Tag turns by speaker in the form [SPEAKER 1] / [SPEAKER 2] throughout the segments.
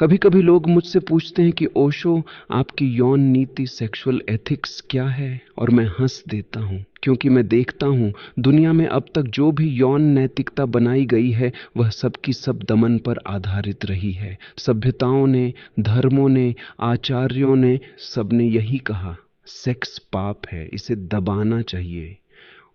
[SPEAKER 1] कभी कभी लोग मुझसे पूछते हैं कि ओशो, आपकी यौन नीति, सेक्सुअल एथिक्स क्या है? और मैं हंस देता हूं, क्योंकि मैं देखता हूं दुनिया में अब तक जो भी यौन नैतिकता बनाई गई है वह सब की सब दमन पर आधारित रही है। सभ्यताओं ने, धर्मों ने, आचार्यों ने, सबने यही कहा, सेक्स पाप है, इसे दबाना चाहिए।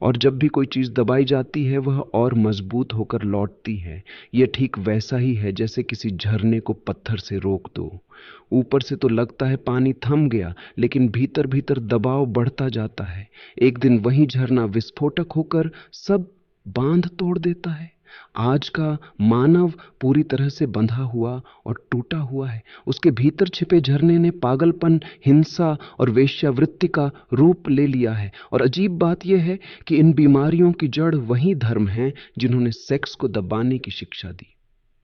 [SPEAKER 1] और जब भी कोई चीज दबाई जाती है वह और मजबूत होकर लौटती है। यह ठीक वैसा ही है जैसे किसी झरने को पत्थर से रोक दो। ऊपर से तो लगता है पानी थम गया, लेकिन भीतर भीतर दबाव बढ़ता जाता है। एक दिन वही झरना विस्फोटक होकर सब बांध तोड़ देता है। आज का मानव पूरी तरह से बंधा हुआ और टूटा हुआ है। उसके भीतर छिपे झरने ने पागलपन, हिंसा और वेश्यावृत्ति का रूप ले लिया है। और अजीब बात यह है कि इन बीमारियों की जड़ वही धर्म है जिन्होंने सेक्स को दबाने की शिक्षा दी।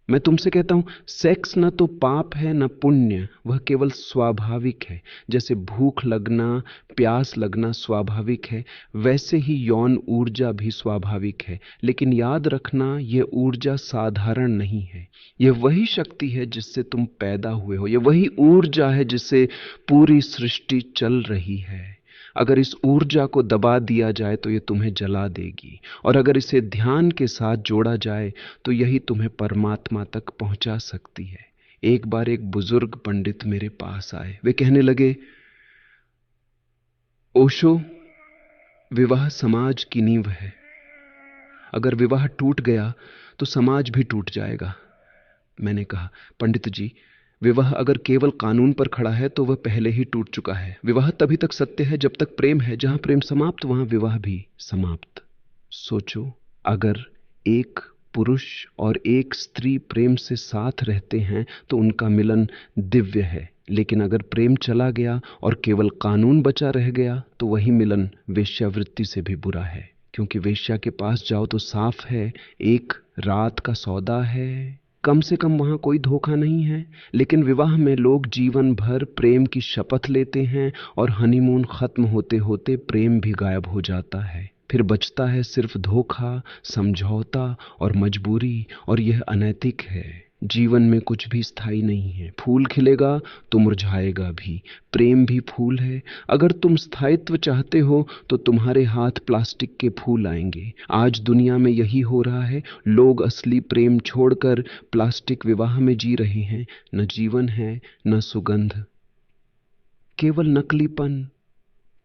[SPEAKER 1] मैं तुमसे कहता हूं, सेक्स न तो पाप है न पुण्य, वह केवल स्वाभाविक है। जैसे भूख लगना, प्यास लगना स्वाभाविक है, वैसे ही यौन ऊर्जा भी स्वाभाविक है। लेकिन याद रखना, यह ऊर्जा साधारण नहीं है। यह वही शक्ति है जिससे तुम पैदा हुए हो। यह वही ऊर्जा है जिससे पूरी सृष्टि चल रही है। अगर इस ऊर्जा को दबा दिया जाए तो यह तुम्हें जला देगी, और अगर इसे ध्यान के साथ जोड़ा जाए तो यही तुम्हें परमात्मा तक पहुंचा सकती है। एक बार एक बुजुर्ग पंडित मेरे पास आए। वे कहने लगे, ओशो, विवाह समाज की नींव है। अगर विवाह टूट गया तो समाज भी टूट जाएगा। मैंने कहा, पंडित जी, विवाह अगर केवल कानून पर खड़ा है तो वह पहले ही टूट चुका है। विवाह तभी तक सत्य है जब तक प्रेम है। जहां प्रेम समाप्त वहां विवाह भी समाप्त। सोचो, अगर एक पुरुष और एक स्त्री प्रेम से साथ रहते हैं तो उनका मिलन दिव्य है। लेकिन अगर प्रेम चला गया और केवल कानून बचा रह गया तो वही मिलन वेश्यावृत्ति से भी बुरा है। क्योंकि वेश्या के पास जाओ तो साफ है, एक रात का सौदा है, कम से कम वहां कोई धोखा नहीं है। लेकिन विवाह में लोग जीवन भर प्रेम की शपथ लेते हैं, और हनीमून खत्म होते होते प्रेम भी गायब हो जाता है। फिर बचता है सिर्फ धोखा, समझौता और मजबूरी, और यह अनैतिक है। जीवन में कुछ भी स्थायी नहीं है। फूल खिलेगा तो मुरझाएगा भी, प्रेम भी फूल है। अगर तुम स्थायित्व चाहते हो तो तुम्हारे हाथ प्लास्टिक के फूल आएंगे। आज दुनिया में यही हो रहा है। लोग असली प्रेम छोड़कर प्लास्टिक विवाह में जी रहे हैं। न जीवन है, न सुगंध, केवल नकलीपन।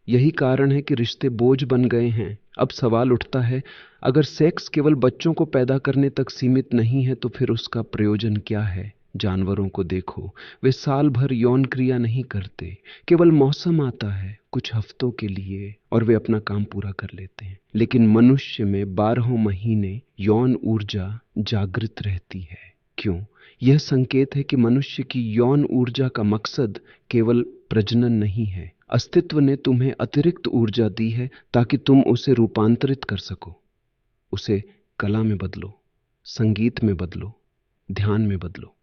[SPEAKER 1] यही कारण है कि रिश्ते बोझ बन गए हैं। अब सवाल उठता है, अगर सेक्स केवल बच्चों को पैदा करने तक सीमित नहीं है तो फिर उसका प्रयोजन क्या है? जानवरों को देखो, वे साल भर यौन क्रिया नहीं करते। केवल मौसम आता है कुछ हफ्तों के लिए और वे अपना काम पूरा कर लेते हैं। लेकिन मनुष्य में 12 महीने यौन ऊर्जा जागृत रहती है। क्यों? यह संकेत है कि मनुष्य की यौन ऊर्जा का मकसद केवल प्रजनन नहीं है। अस्तित्व ने तुम्हें अतिरिक्त ऊर्जा दी है ताकि तुम उसे रूपांतरित कर सको। उसे कला में बदलो, संगीत में बदलो, ध्यान में बदलो।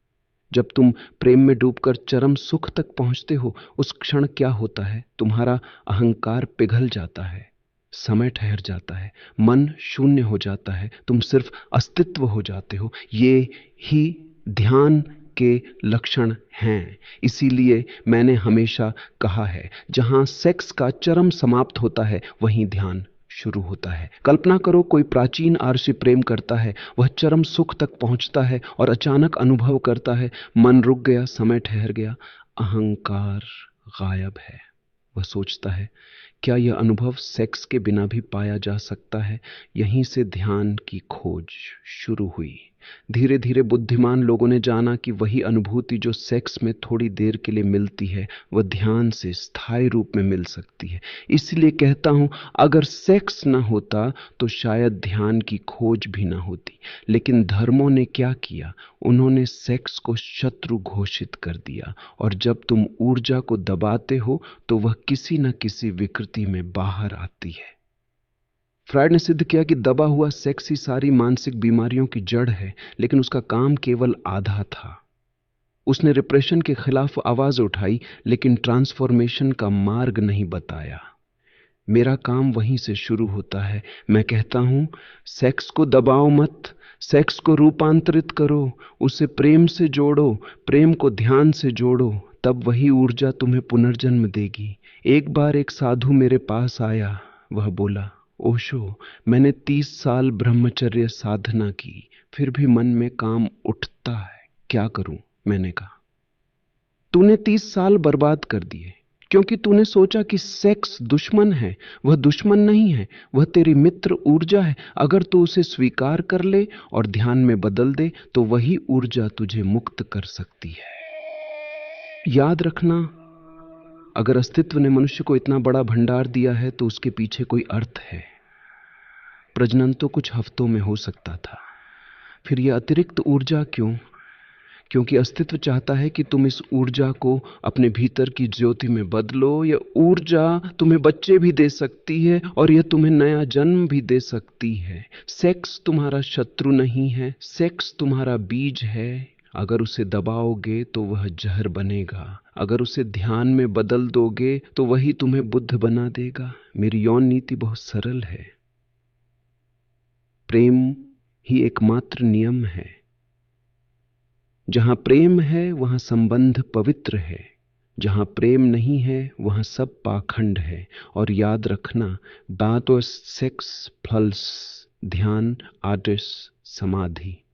[SPEAKER 1] जब तुम प्रेम में डूबकर चरम सुख तक पहुंचते हो, उस क्षण क्या होता है? तुम्हारा अहंकार पिघल जाता है, समय ठहर जाता है, मन शून्य हो जाता है, तुम सिर्फ अस्तित्व हो जाते हो। ये ही ध्यान के लक्षण हैं। इसीलिए मैंने हमेशा कहा है, जहां सेक्स का चरम समाप्त होता है वहीं ध्यान शुरू होता है। कल्पना करो, कोई प्राचीन आर्षि प्रेम करता है, वह चरम सुख तक पहुंचता है और अचानक अनुभव करता है, मन रुक गया, समय ठहर गया, अहंकार गायब है। वह सोचता है, क्या यह अनुभव सेक्स के बिना भी पाया जा सकता है? यहीं से ध्यान की खोज शुरू हुई। धीरे धीरे बुद्धिमान लोगों ने जाना कि वही अनुभूति जो सेक्स में थोड़ी देर के लिए मिलती है वह ध्यान से स्थायी रूप में मिल सकती है। इसलिए कहता हूं, अगर सेक्स ना होता तो शायद ध्यान की खोज भी ना होती। लेकिन धर्मों ने क्या किया? उन्होंने सेक्स को शत्रु घोषित कर दिया, और जब तुम ऊर्जा को दबाते हो तो वह किसी न किसी विकृति में बाहर आती है। फ्रायड ने सिद्ध किया कि दबा हुआ सेक्स ही सारी मानसिक बीमारियों की जड़ है, लेकिन उसका काम केवल आधा था। उसने रिप्रेशन के खिलाफ आवाज उठाई, लेकिन ट्रांसफॉर्मेशन का मार्ग नहीं बताया। मेरा काम वहीं से शुरू होता है। मैं कहता हूं, सेक्स को दबाओ मत, सेक्स को रूपांतरित करो, उसे प्रेम से जोड़ो, प्रेम को ध्यान से जोड़ो, तब वही ऊर्जा तुम्हें पुनर्जन्म देगी। एक बार एक साधु मेरे पास आया। वह बोला, ओशो, मैंने 30 साल ब्रह्मचर्य साधना की, फिर भी मन में काम उठता है, क्या करूं? मैंने कहा, तूने 30 साल बर्बाद कर दिए क्योंकि तूने सोचा कि सेक्स दुश्मन है। वह दुश्मन नहीं है, वह तेरी मित्र ऊर्जा है। अगर तू उसे स्वीकार कर ले और ध्यान में बदल दे तो वही ऊर्जा तुझे मुक्त कर सकती है। याद रखना, अगर अस्तित्व ने मनुष्य को इतना बड़ा भंडार दिया है तो उसके पीछे कोई अर्थ है। प्रजनन तो कुछ हफ्तों में हो सकता था, फिर यह अतिरिक्त ऊर्जा क्यों? क्योंकि अस्तित्व चाहता है कि तुम इस ऊर्जा को अपने भीतर की ज्योति में बदलो। यह ऊर्जा तुम्हें बच्चे भी दे सकती है और यह तुम्हें नया जन्म भी दे सकती है। सेक्स तुम्हारा शत्रु नहीं है, सेक्स तुम्हारा बीज है। अगर उसे दबाओगे तो वह जहर बनेगा, अगर उसे ध्यान में बदल दोगे तो वही तुम्हें बुद्ध बना देगा। मेरी यौन नीति बहुत सरल है। प्रेम ही एकमात्र नियम है। जहां प्रेम है वहां संबंध पवित्र है, जहां प्रेम नहीं है वहां सब पाखंड है। और याद रखना, बात और सेक्स प्लस ध्यान, आर्टिस्ट, समाधि,